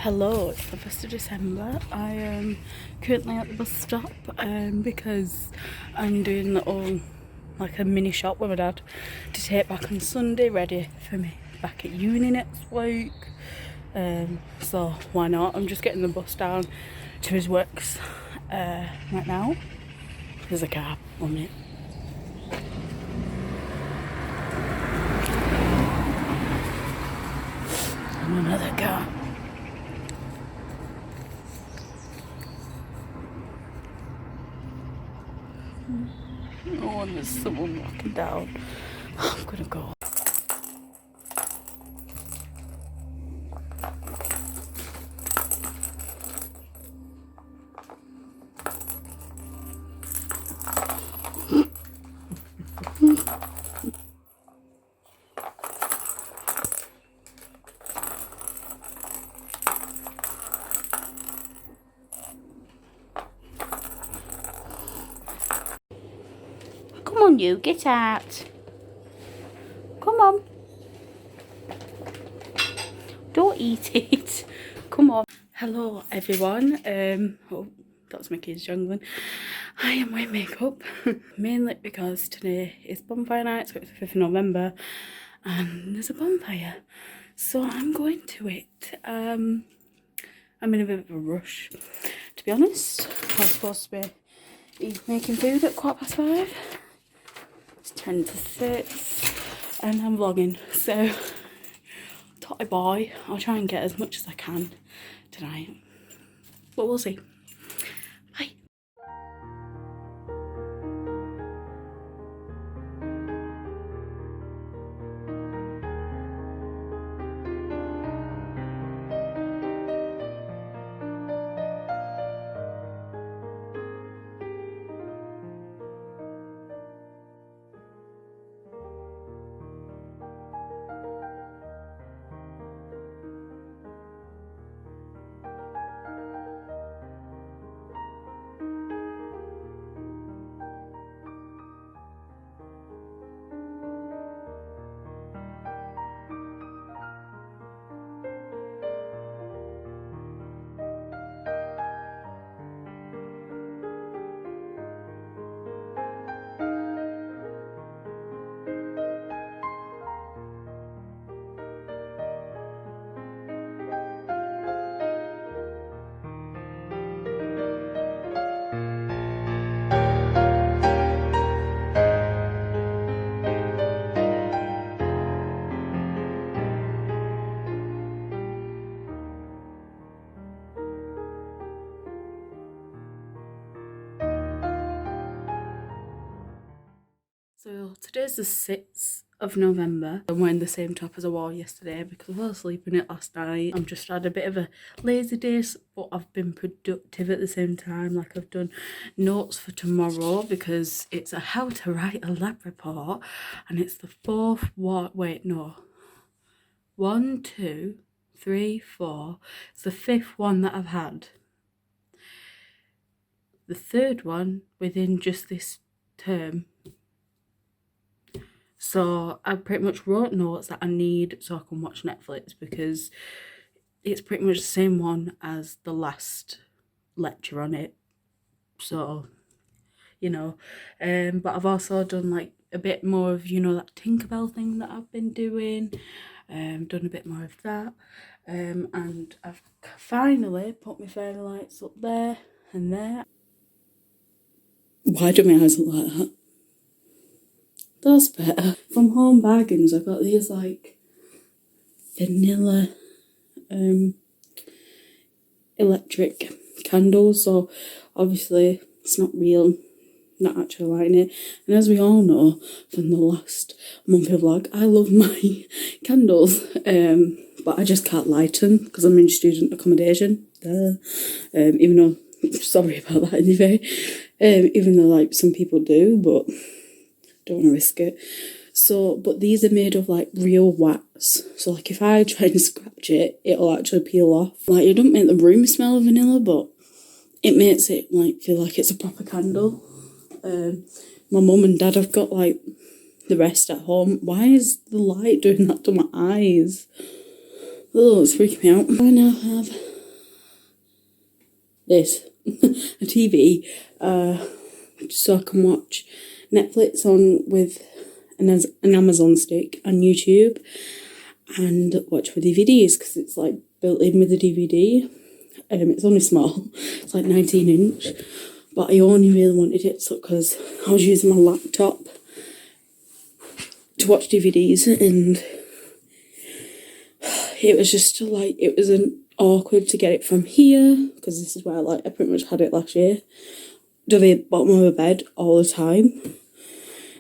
Hello, it's the 1st of December. I am currently at the bus stop because I'm doing like a mini shop with my dad to take back on Sunday, ready for me back at uni next week. So why not? I'm just getting the bus down to his works right now. There's a car on it. And another car. Oh, and there's someone walking down. I'm gonna go. Come on, you, get out. Come on. Don't eat it. Come on. Hello, everyone. Oh, that's my kids jangling. I am wearing makeup, mainly because today is Bonfire night, so it's the 5th of November, and there's a bonfire. So I'm going to it. I'm in a bit of a rush, to be honest. I was supposed to be making food at 5:15. It's 10 to 6 and I'm vlogging, so totty boy, I'll try and get as much as I can tonight, but we'll see. Bye. So today's the 6th of November. I'm wearing the same top as I wore yesterday because I fell asleep in it last night. I've just had a bit of a lazy day, but I've been productive at the same time. Like, I've done notes for tomorrow because it's a how to write a lab report, and it's the fourth one. Wait, no. 1, 2, 3, 4. It's the 5th one that I've had. The 3rd one within just this term. So I pretty much wrote notes that I need so I can watch Netflix because it's pretty much the same one as the last lecture on it. So, you know, but I've also done like a bit more of, you know, that Tinkerbell thing that I've been doing. Done a bit more of that. And I've finally put my fairy lights up there and there. Why do my eyes look like that? That's better. From Home Bargains, I got these like vanilla electric candles. So obviously it's not real, not actually lighting it. And as we all know from the last monthly vlog, I love my candles, but I just can't light them because I'm in student accommodation. Even though, sorry about that anyway. Even though like some people do, but don't want to risk it. So, but these are made of like real wax. So like if I try and scratch it, it'll actually peel off. Like, it doesn't make the room smell of vanilla, but it makes it like feel like it's a proper candle. My mum and dad have got like the rest at home. Why is the light doing that to my eyes? Oh, it's freaking me out. I now have this, a TV, so I can watch Netflix on with an Amazon stick and YouTube, and watch my DVDs because it's like built in with the DVD. It's only small, it's like 19-inch, but I only really wanted it because I was using my laptop to watch DVDs, and it was just like, it was awkward to get it from here because this is where I pretty much had it last year, to the bottom of my bed all the time.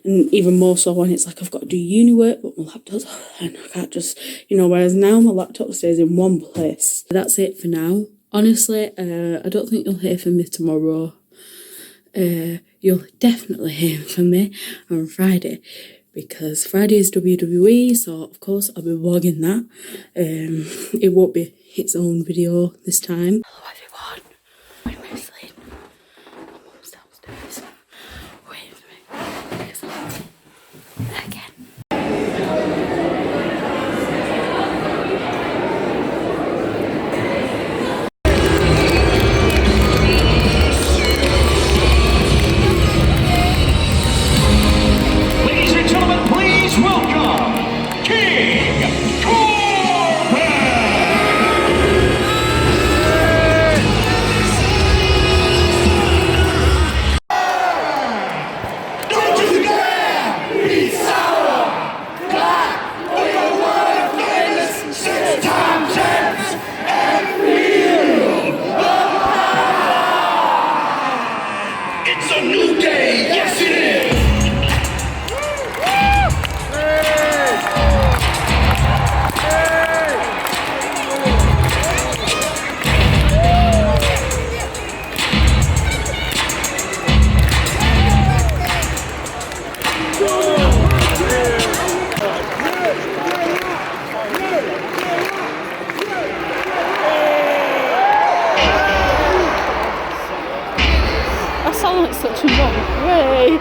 And even more so when it's like I've got to do uni work, but my laptop's and I can't just, whereas now my laptop stays in one place. That's it for now. Honestly, I don't think you'll hear from me tomorrow. You'll definitely hear from me on Friday, because Friday is WWE, so of course I'll be vlogging that. It won't be its own video this time. Hello everyone, I'm wrestling. My mum's downstairs. Wait for me, because I'm again. Such a long way.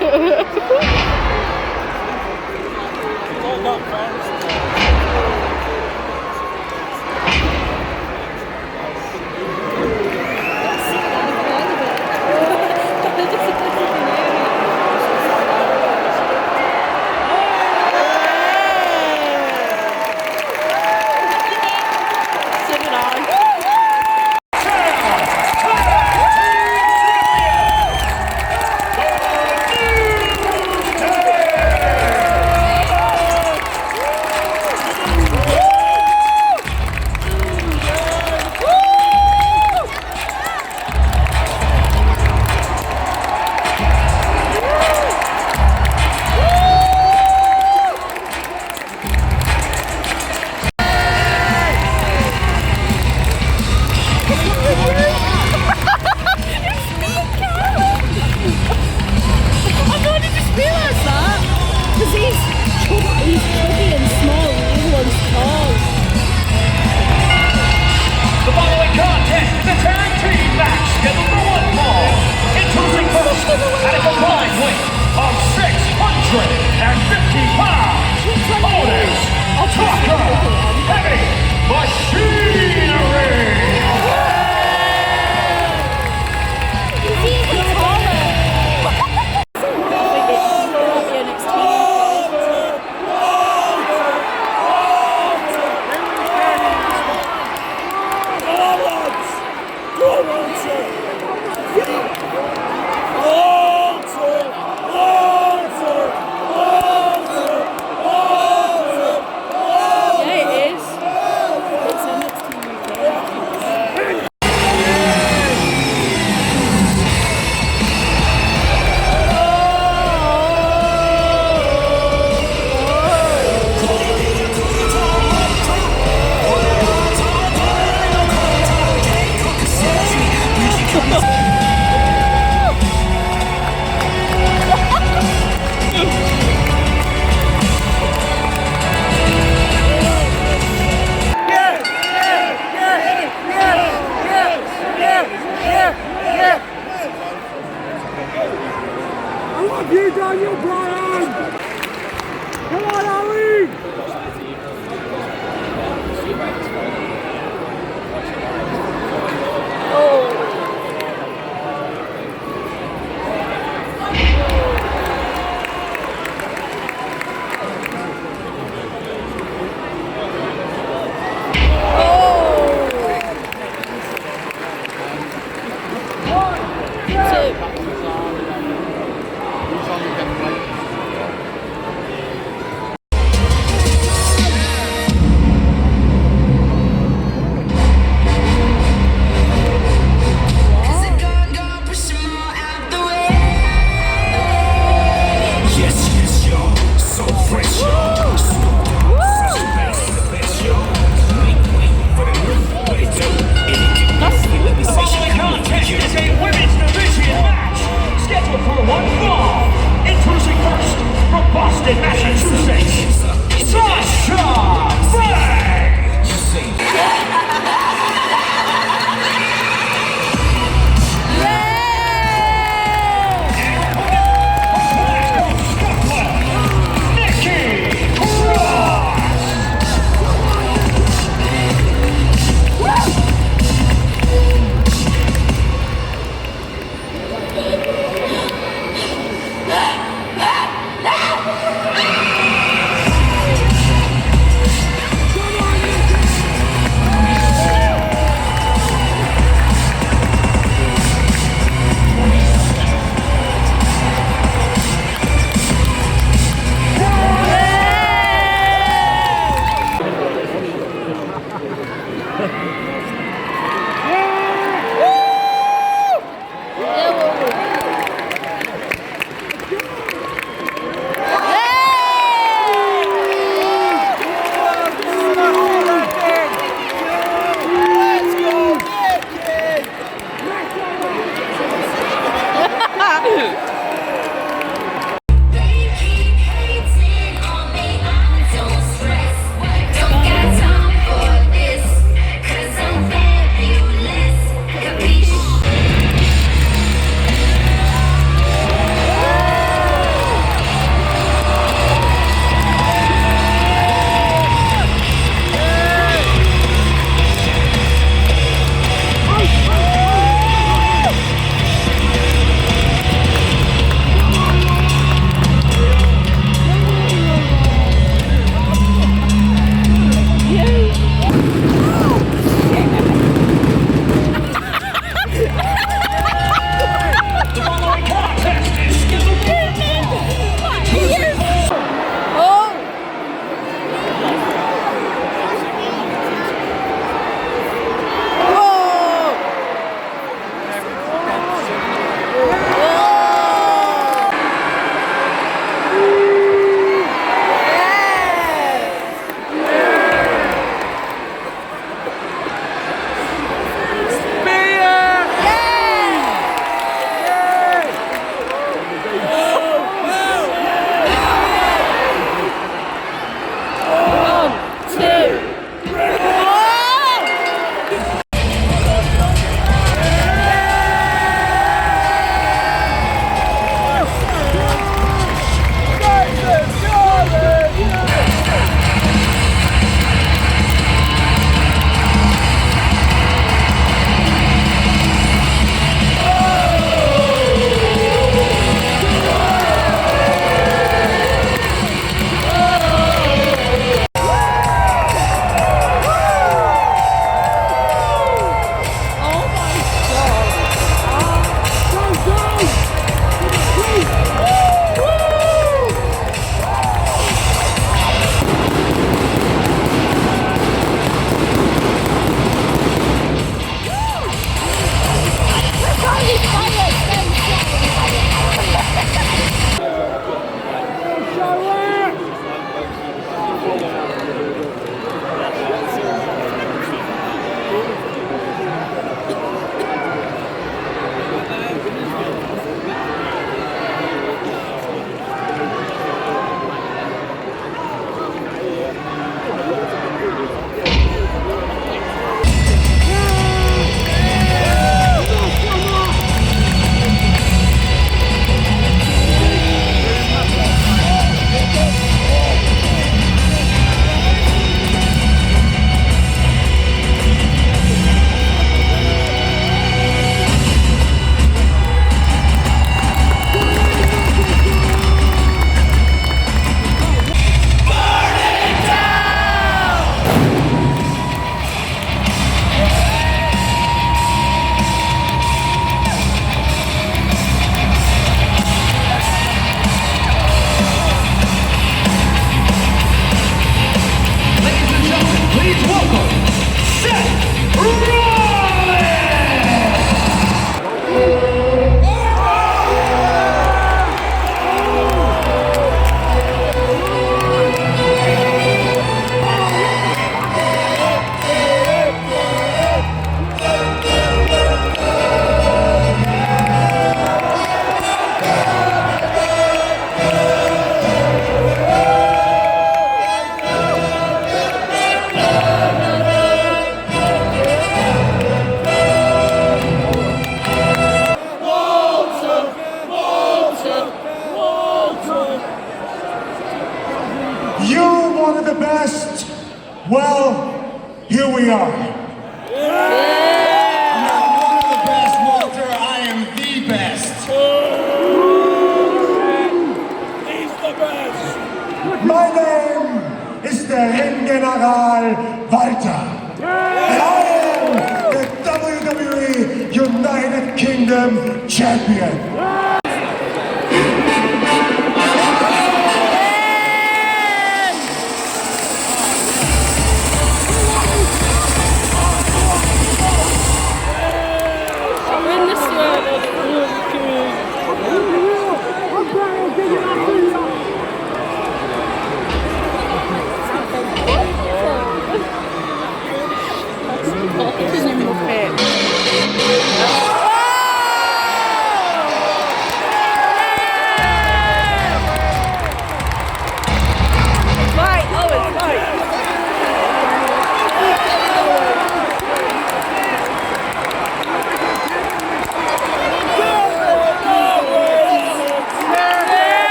Kingdom champion.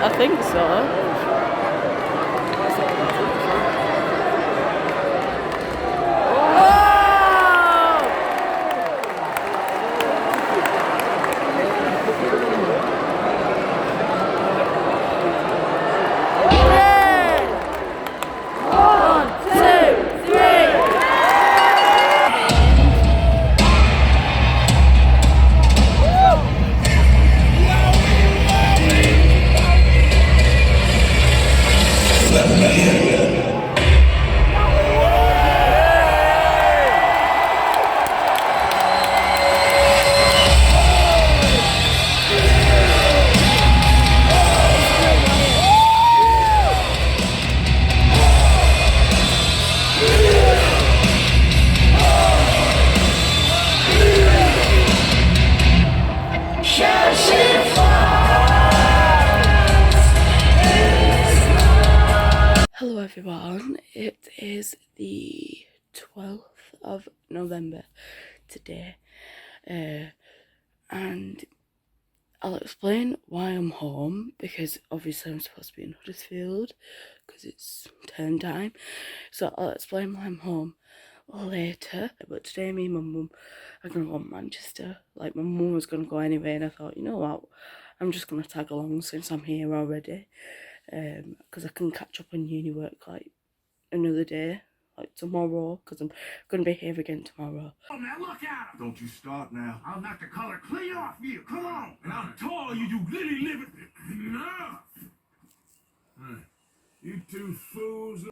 I think so. is the 12th of November today, and I'll explain why I'm home, because obviously I'm supposed to be in Huddersfield because it's term time, so I'll explain why I'm home later. But today me and my mum are going to go to Manchester. Like, my mum was going to go anyway, and I thought, you know what, I'm just going to tag along since I'm here already, because I can catch up on uni work like another day, like tomorrow, because I'm going to be here again tomorrow. Oh, man, look at him! Don't you start now. I'll knock the color clean off you. Come on. And I'm tall, you lily living. Enough. You two fools.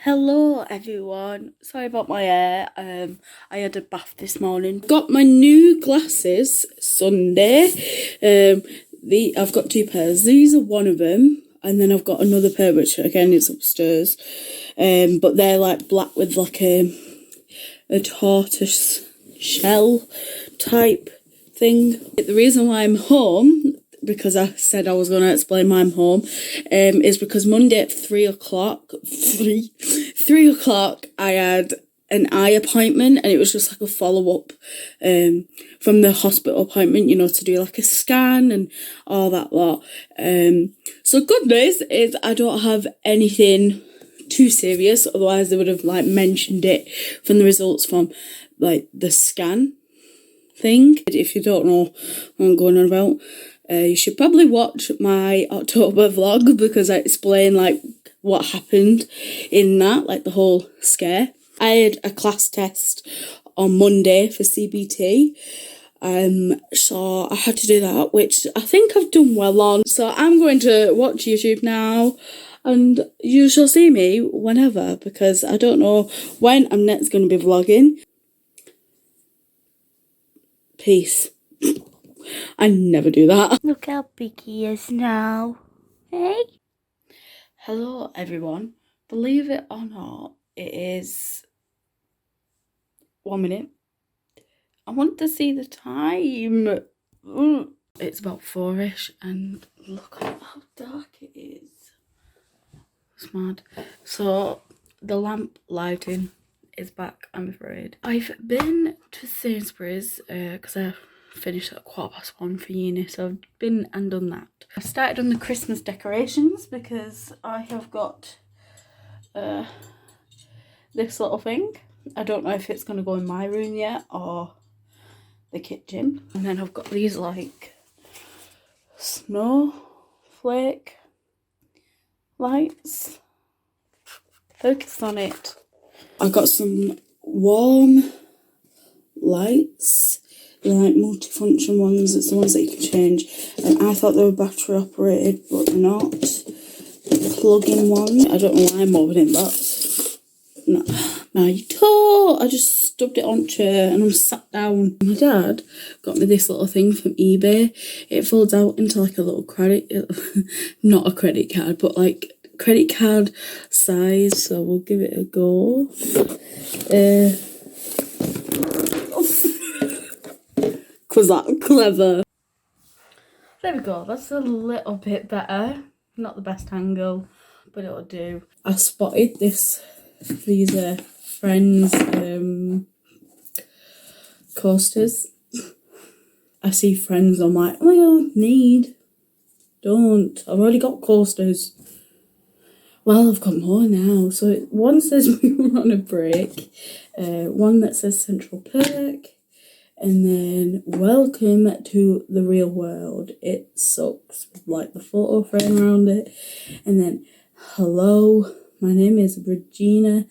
Hello everyone, sorry about my hair. I had a bath this morning. Got my new glasses Sunday. I've got two pairs. These are one of them, and then I've got another pair which again is upstairs. But they're like black with like a tortoise shell type thing. The reason why I'm home, because I said I was going to explain why I'm home, is because Monday at 3 o'clock, I had an eye appointment, and it was just like a follow-up from the hospital appointment, you know, to do like a scan and all that lot. So good news is I don't have anything too serious, otherwise they would have like mentioned it from the results from like the scan thing. If you don't know what I'm going on about, you should probably watch my October vlog, because I explain like what happened in that, like the whole scare. I had a class test on Monday for CBT, so I had to do that, which I think I've done well on. So I'm going to watch YouTube now, and you shall see me whenever, because I don't know when I'm next going to be vlogging. Peace. I never do that. Look how big he is now. Hey? Hello everyone. Believe it or not, it is 1 minute. I want to see the time. It's about 4ish, and look at how dark it is. It's mad. So the lamp lighting is back, I'm afraid. I've been to Sainsbury's because I finished at 1:15 for uni, so I've been and done that. I started on the Christmas decorations because I have got this little thing. I don't know if it's going to go in my room yet or the kitchen. And then I've got these like snowflake lights. Focus on it. I got some warm lights, like multifunction ones. It's the ones that you can change, and I thought they were battery operated, but they're not. Plug-in one. I don't know why I'm opening that. No, my toe. I just stubbed it on chair and I'm sat down. My dad got me this little thing from eBay. It folds out into like a little credit, not a credit card, but like credit card size. So we'll give it a go. Was that clever? There we go, that's a little bit better. Not the best angle, but it'll do. I spotted these Friends coasters. I see Friends, I'm like, oh my god, don't. I've already got coasters. Well, I've got more now. So one says we were on a break, one that says Central Perk, and then welcome to the real world. It sucks, with like the photo frame around it. And then hello, my name is Regina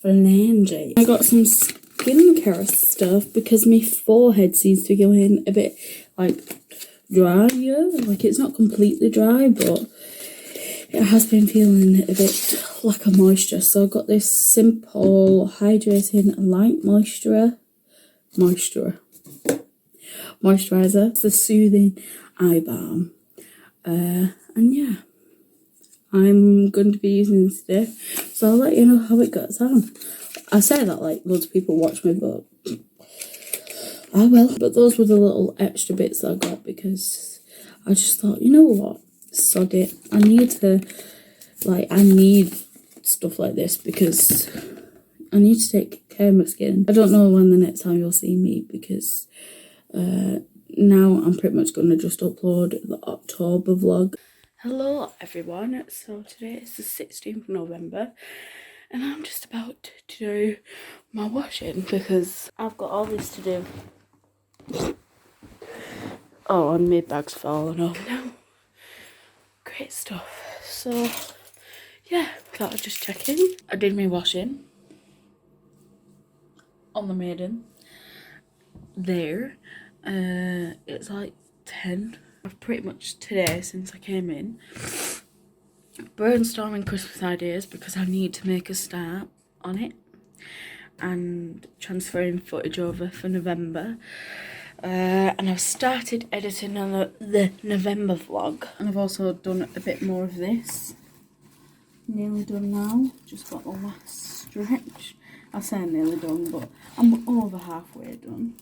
Fernandez. I got some skincare stuff because my forehead seems to be going a bit like drier. Like it's not completely dry, but it has been feeling a bit lack of moisture. So I got this simple hydrating light moisture. moisturiser. It's the Soothing Eye Balm. And yeah, I'm going to be using this today, so I'll let you know how it goes on. I say that like loads of people watch me, but I will. But those were the little extra bits that I got because I just thought, you know what, sod it. I need stuff like this because I need to take care of my skin. I don't know when the next time you'll see me because now I'm pretty much going to just upload the October vlog. Hello everyone, so today is the 16th of November and I'm just about to do my washing because I've got all this to do. Oh, and my bag's falling over now. Great stuff. So yeah, thought I'd just check in. I did my washing on the Maiden there. It's like 10. I've pretty much today since I came in brainstorming Christmas ideas because I need to make a start on it and transferring footage over for November. And I've started editing on the November vlog, and I've also done a bit more of this. Nearly done now, just got the last stretch. I say I'm nearly done, but I'm over halfway done.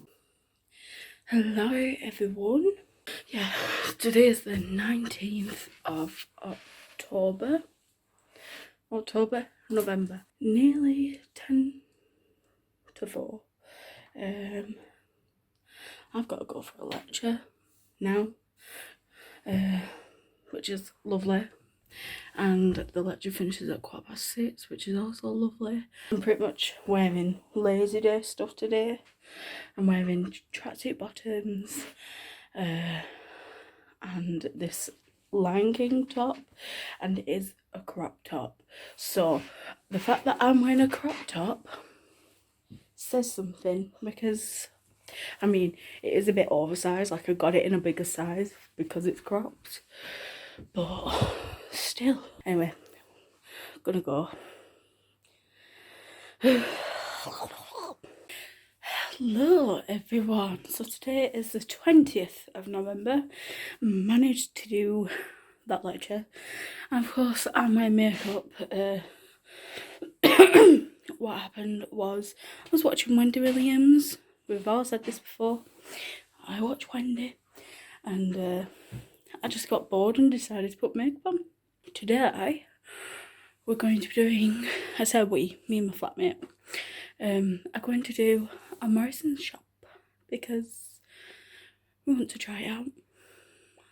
Hello everyone. Yeah, today is the 19th of November. Nearly 10 to 4. I've got to go for a lecture now, which is lovely. And the lecture finishes at 6:15, which is also lovely. I'm pretty much wearing lazy day stuff today. I'm wearing tracksuit bottoms and this Lion King top, and it is a crop top. So the fact that I'm wearing a crop top says something because, I mean, it is a bit oversized. Like I got it in a bigger size because it's cropped, but still. Anyway, gonna go. Hello everyone. So today is the 20th of November. Managed to do that lecture. And of course, on my makeup, what happened was I was watching Wendy Williams. We've all said this before. I watch Wendy, and I just got bored and decided to put makeup on. Today, we're going to be doing, I said we, me and my flatmate, are going to do a Morrison's shop because we want to try it out.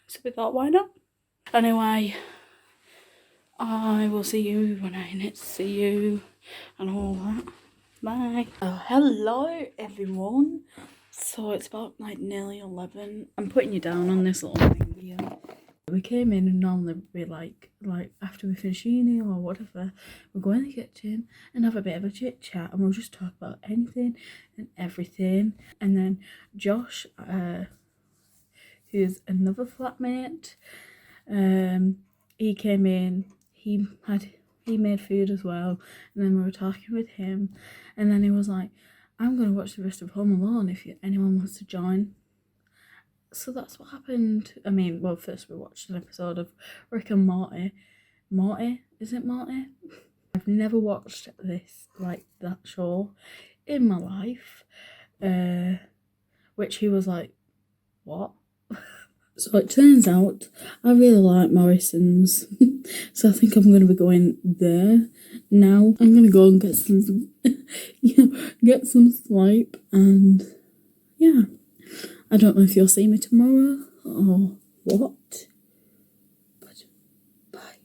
So we thought, why not? Anyway, I will see you when I need to see you and all that. Bye. Oh, hello everyone. So it's about like nearly 11. I'm putting you down on this little thing here. We came in and normally we like after we finish uni or whatever, we'll go in the kitchen and have a bit of a chit chat and we'll just talk about anything and everything. And then Josh, who's another flatmate, he came in, he made food as well, and then we were talking with him, and then he was like, I'm going to watch the rest of Home Alone if anyone wants to join. So that's what happened. I mean, well, first we watched an episode of Rick and Morty. Morty? Is it Morty? I've never watched that show in my life. Which he was like, what? So it turns out I really like Morrison's. So I think I'm going to be going there now. I'm going to go and get some swipe, and yeah. I don't know if you'll see me tomorrow or what, but bye.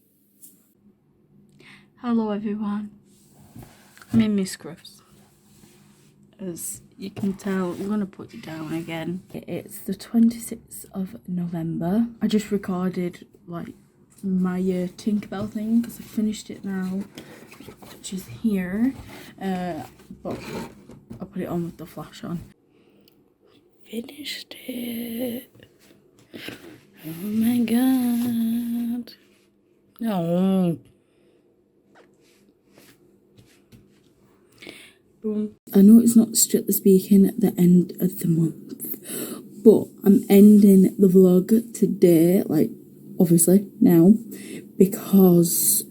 Hello everyone. I'm in my scruffs. As you can tell, I'm going to put you down again. It's the 26th of November. I just recorded like my Tinkerbell thing because I finished it now, which is here. But I'll put it on with the flash on. Finished it. Oh my god. No. Boom. I know it's not strictly speaking at the end of the month, But I'm ending the vlog today, like, obviously, now, because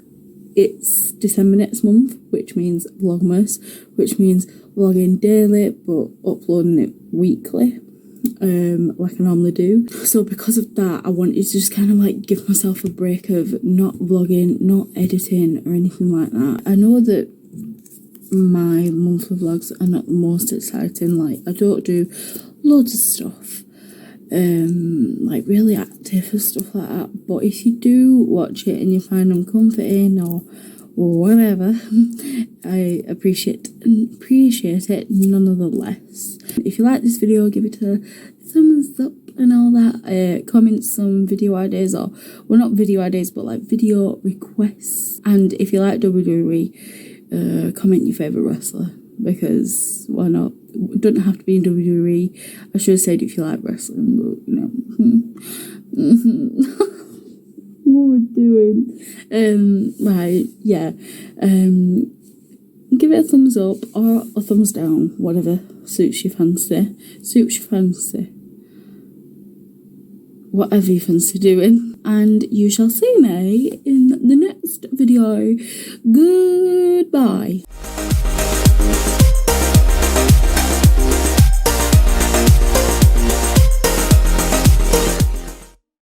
it's December next month, which means Vlogmas, which means vlogging daily, but uploading it weekly, like I normally do. So because of that, I wanted to just kind of like give myself a break of not vlogging, not editing or anything like that. I know that my monthly vlogs are not the most exciting, like I don't do loads of stuff, like really active and stuff like that, but if you do watch it and you find them comforting or whatever, I appreciate it nonetheless. If you like this video, give it a thumbs up and all that. Comment some video ideas, or well, not video ideas, but like video requests. And if you like WWE, comment your favourite wrestler, because why not? It doesn't have to be in WWE. I should have said if you like wrestling, but you know. What am I doing? Right, yeah. Give it a thumbs up or a thumbs down, whatever suits your fancy. Whatever you fancy doing. And you shall see me in the next video. Goodbye.